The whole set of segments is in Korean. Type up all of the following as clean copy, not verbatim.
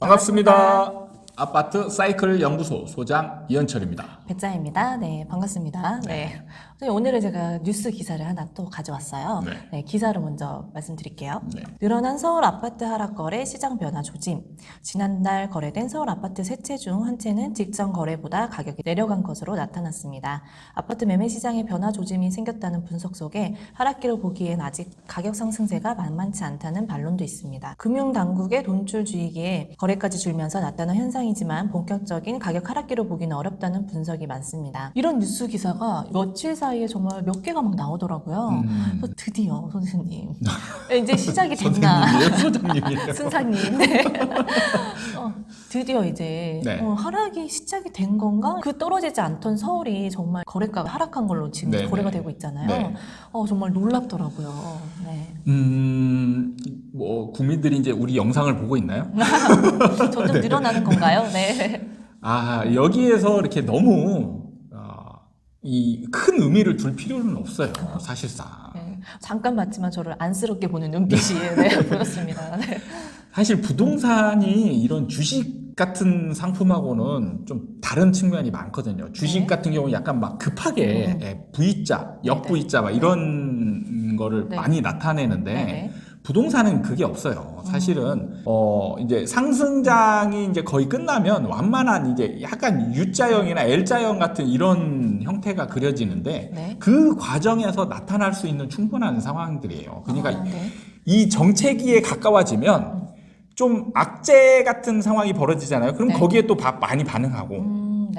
반갑습니다. 아파트 사이클 연구소 소장 이현철입니다. 배짜입니다. 네, 반갑습니다. 네. 오늘은 제가 뉴스 기사를 하나 또 가져왔어요. 네, 기사를 먼저 말씀드릴게요. 늘어난 서울 아파트 하락 거래 시장 변화 조짐. 지난달 거래된 서울 아파트 세 채 중 한 채는 직전 거래보다 가격이 내려간 것으로 나타났습니다. 아파트 매매 시장에 변화 조짐이 생겼다는 분석 속에 하락기를 보기엔 아직 가격 상승세가 만만치 않다는 반론도 있습니다. 금융당국의 돈줄 쥐기에 거래까지 줄면서 나타난 현상이지만 본격적인 가격 하락기로 보기는 어렵다는 분석이 많습니다. 이런 뉴스 기사가 며칠 사이에 정말 몇 개가 막 나오더라고요. 그래서 드디어 선생님 이제 시작이 됐나? 소장님이에요. 승사님. 네. 드디어 이제 하락이 시작이 된 건가? 그 떨어지지 않던 서울이 정말 거래가가 하락한 걸로 지금 거래가 되고 있잖아요. 정말 놀랍더라고요. 네. 뭐 국민들이 이제 우리 영상을 보고 있나요? 점점 늘어나는 건가요? 네. 여기에서 이렇게 너무 이 큰 의미를 둘 필요는 없어요. 사실상. 네. 잠깐 봤지만 저를 안쓰럽게 보는 눈빛이 보였습니다. 네. 사실 부동산이 이런 주식 같은 상품하고는 좀 다른 측면이 많거든요. 주식 같은 경우 약간 막 급하게 V자, 역V자 막 이런 거를 많이 나타내는데 부동산은 그게 없어요. 사실은 이제 상승장이 이제 거의 끝나면 완만한 이제 약간 U자형이나 L자형 같은 이런 형태가 그려지는데 그 과정에서 나타날 수 있는 충분한 상황들이에요. 그러니까 이 정체기에 가까워지면 좀 악재 같은 상황이 벌어지잖아요. 그럼 거기에 또 많이 반응하고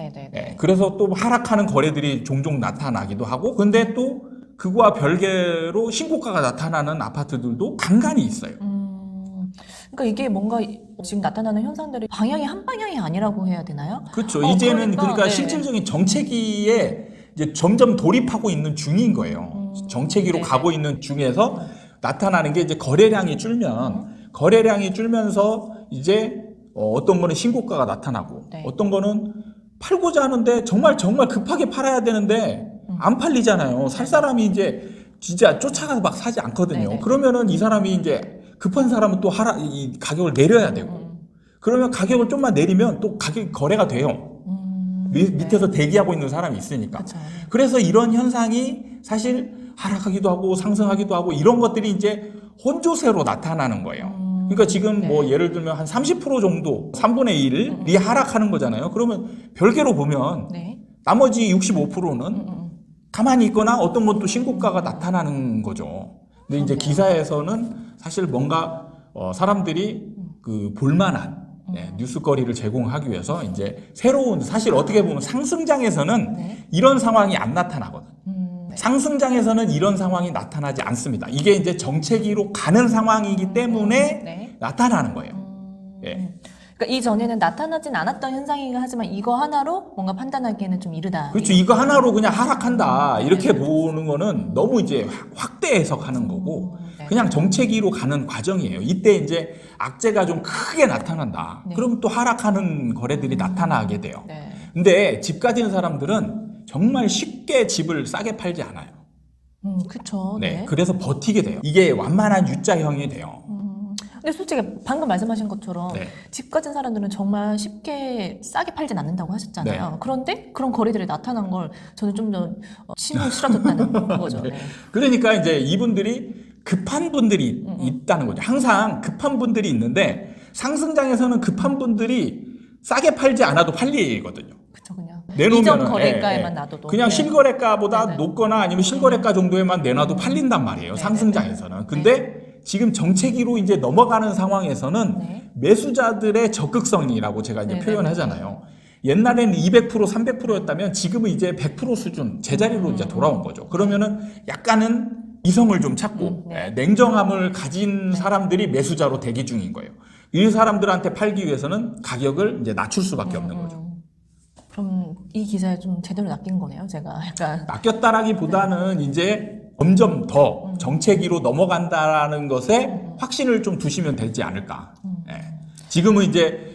그래서 또 하락하는 거래들이 종종 나타나기도 하고 근데 또 그거와 별개로 신고가가 나타나는 아파트들도 간간히 있어요. 그러니까 이게 뭔가 지금 나타나는 현상들이 방향이 한 방향이 아니라고 해야 되나요? 그렇죠. 이제는 그러니까 실질적인 정체기에 이제 점점 돌입하고 있는 중인 거예요. 정체기로 가고 있는 중에서 나타나는 게 이제 거래량이 줄면서 이제 어떤 거는 신고가가 나타나고 어떤 거는 팔고자 하는데 정말 급하게 팔아야 되는데 안 팔리잖아요. 살 사람이 이제 진짜 쫓아가서 막 사지 않거든요. 그러면은 이 사람이 이제 급한 사람은 또 이 가격을 내려야 되고 그러면 가격을 좀만 내리면 또 가격이 거래가 돼요. 밑에서 대기하고 있는 사람이 있으니까. 그래서 이런 현상이 사실 하락하기도 하고 상승하기도 하고 이런 것들이 이제 혼조세로 나타나는 거예요. 그러니까 지금 뭐 예를 들면 한 30% 정도 3분의 1이 하락하는 거잖아요. 그러면 별개로 보면 나머지 65%는 가만히 있거나 어떤 건 또 신고가가 나타나는 거죠. 근데 이제 기사에서는 사실 뭔가 사람들이 그 볼만한 뉴스거리를 제공하기 위해서 이제 새로운 사실 어떻게 보면 상승장에서는 이런 상황이 안 나타나거든. 상승장에서는 이런 상황이 나타나지 않습니다. 이게 이제 정체기로 가는 상황이기 때문에 나타나는 거예요. 그러니까 이전에는 나타나진 않았던 현상이긴 하지만 이거 하나로 뭔가 판단하기에는 좀 이르다. 그렇죠. 이거 하나로 그냥 하락한다. 이렇게 보는 거는 너무 이제 확대 해석하는 거고 그냥 정체기로 가는 과정이에요. 이때 이제 악재가 좀 크게 나타난다. 그러면 또 하락하는 거래들이 나타나게 돼요. 근데 집 가진 사람들은 정말 쉽게 집을 싸게 팔지 않아요. 그렇죠. 그래서 버티게 돼요. 이게 완만한 U자형이 돼요. 근데 솔직히 방금 말씀하신 것처럼 집 가진 사람들은 정말 쉽게 싸게 팔진 않는다고 하셨잖아요. 그런데 그런 거래들이 나타난 걸 저는 좀 더 신경 싫어졌다는 거죠. 그러니까 이제 이분들이 급한 분들이 있다는 거죠. 항상 급한 분들이 있는데 상승장에서는 급한 분들이 싸게 팔지 않아도 팔리거든요. 그쵸, 그냥 내놓으면 이전 거래가에만 놔둬도 그냥 실거래가보다 높거나 아니면 실거래가 정도에만 내놔도 팔린단 말이에요. 상승장에서는. 근데 지금 정체기로 이제 넘어가는 상황에서는 매수자들의 적극성이라고 제가 이제 표현하잖아요. 옛날에는 200%, 300%였다면 지금은 이제 100% 수준 제자리로 이제 돌아온 거죠. 그러면은 약간은 이성을 좀 찾고 냉정함을 가진 사람들이 매수자로 대기 중인 거예요. 이 사람들한테 팔기 위해서는 가격을 이제 낮출 수밖에 없는 거죠. 그럼 이 기사에 좀 제대로 낚인 거네요, 제가. 약간 낚였다라기보다는 이제 점점 더 정체기로 넘어간다라는 것에 확신을 좀 두시면 되지 않을까. 지금은 이제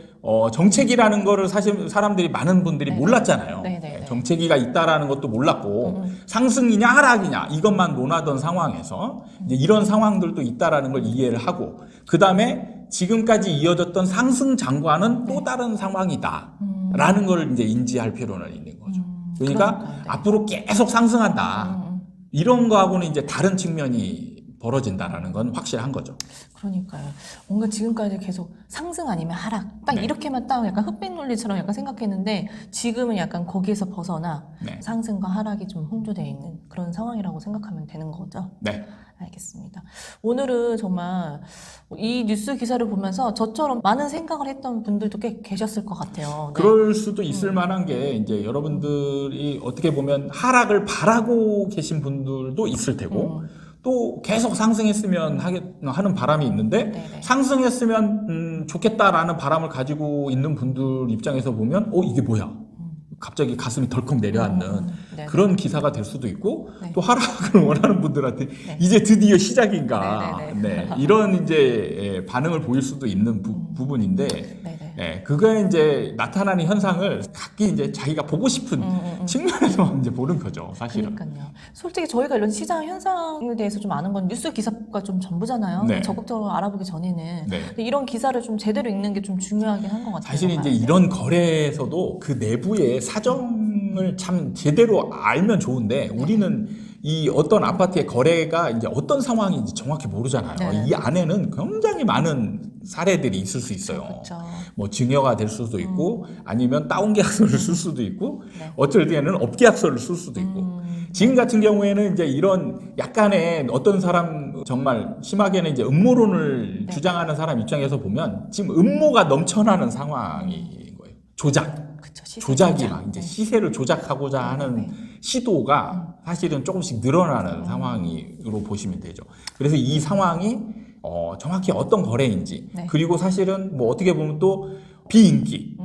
정체기라는 거를 사실 사람들이 많은 분들이 몰랐잖아요. 정체기가 있다라는 것도 몰랐고 상승이냐 하락이냐 이것만 논하던 상황에서 이제 이런 상황들도 있다라는 걸 이해를 하고 그 다음에 지금까지 이어졌던 상승 장과는 또 다른 상황이다라는 걸 이제 인지할 필요는 있는 거죠. 그러니까 그러니까요. 네. 앞으로 계속 상승한다. 이런 거하고는 이제 다른 측면이 벌어진다라는 건 확실한 거죠. 그러니까요. 뭔가 지금까지 계속 상승 아니면 하락. 딱 네. 이렇게만 딱 약간 흑백 논리처럼 약간 생각했는데 지금은 약간 거기에서 벗어나 네. 상승과 하락이 좀 홍조되어 있는 그런 상황이라고 생각하면 되는 거죠. 네. 알겠습니다. 오늘은 정말 이 뉴스 기사를 보면서 저처럼 많은 생각을 했던 분들도 꽤 계셨을 것 같아요. 네. 그럴 수도 있을 만한 게 이제 여러분들이 어떻게 보면 하락을 바라고 계신 분들도 있을 테고 또 계속 상승했으면 하는 바람이 있는데 네네. 상승했으면 좋겠다라는 바람을 가지고 있는 분들 입장에서 보면 이게 뭐야? 갑자기 가슴이 덜컥 내려앉는 네. 그런 기사가 될 수도 있고 네. 또 하락을 원하는 분들한테 네. 이제 드디어 시작인가 네네네. 네, 이런 이제 반응을 보일 수도 있는 부분인데 네네. 네, 그거에 이제 나타나는 현상을 각기 이제 자기가 보고 싶은 측면에서 이제 보는 거죠, 사실은. 그러니까요. 솔직히 저희가 이런 시장 현상에 대해서 좀 아는 건 뉴스 기사가 좀 전부잖아요. 네. 적극적으로 알아보기 전에는. 네. 근데 이런 기사를 좀 제대로 읽는 게 좀 중요하긴 한 것 같아요. 사실 이제 정말. 이런 거래에서도 그 내부의 사정을 참 제대로 알면 좋은데 우리는 이 어떤 아파트의 거래가 이제 어떤 상황인지 정확히 모르잖아요. 네. 이 안에는 굉장히 많은 사례들이 있을 수 있어요. 그렇죠. 뭐 증여가 될 수도 있고 아니면 다운 계약서를 쓸 수도 있고 네. 어쩔 때는 업계약서를 쓸 수도 있고 지금 같은 경우에는 이제 이런 약간의 어떤 사람 정말 심하게는 이제 음모론을 네. 주장하는 사람 입장에서 보면 지금 음모가 넘쳐나는 상황인 거예요. 조작. 그쵸, 시세 조작이 조작. 막 이제 네. 시세를 조작하고자 하는 시도가 사실은 조금씩 늘어나는 상황으로 보시면 되죠. 그래서 이 상황이 정확히 어떤 거래인지 네. 그리고 사실은 뭐 어떻게 보면 또 비인기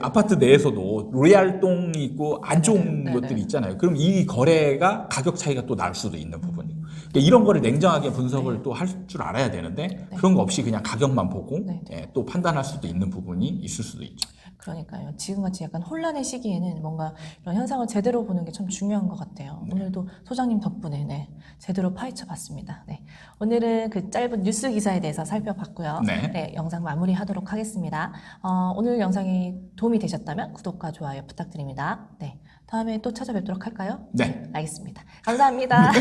아파트 내에서도 로얄동이 있고 안 좋은 네네. 것들이 있잖아요. 그럼 이 거래가 가격 차이가 또 날 수도 있는 부분이고 그러니까 이런 거를 냉정하게 분석을 또 할 줄 알아야 되는데 그런 거 없이 그냥 가격만 보고 네. 또 판단할 수도 있는 부분이 있을 수도 있죠. 그러니까요. 지금같이 약간 혼란의 시기에는 뭔가 이런 현상을 제대로 보는 게 참 중요한 것 같아요. 오늘도 소장님 덕분에 제대로 파헤쳐 봤습니다. 오늘은 그 짧은 뉴스 기사에 대해서 살펴봤고요. 네. 영상 마무리하도록 하겠습니다. 오늘 영상이 도움이 되셨다면 구독과 좋아요 부탁드립니다. 다음에 또 찾아뵙도록 할까요? 네. 알겠습니다. 감사합니다.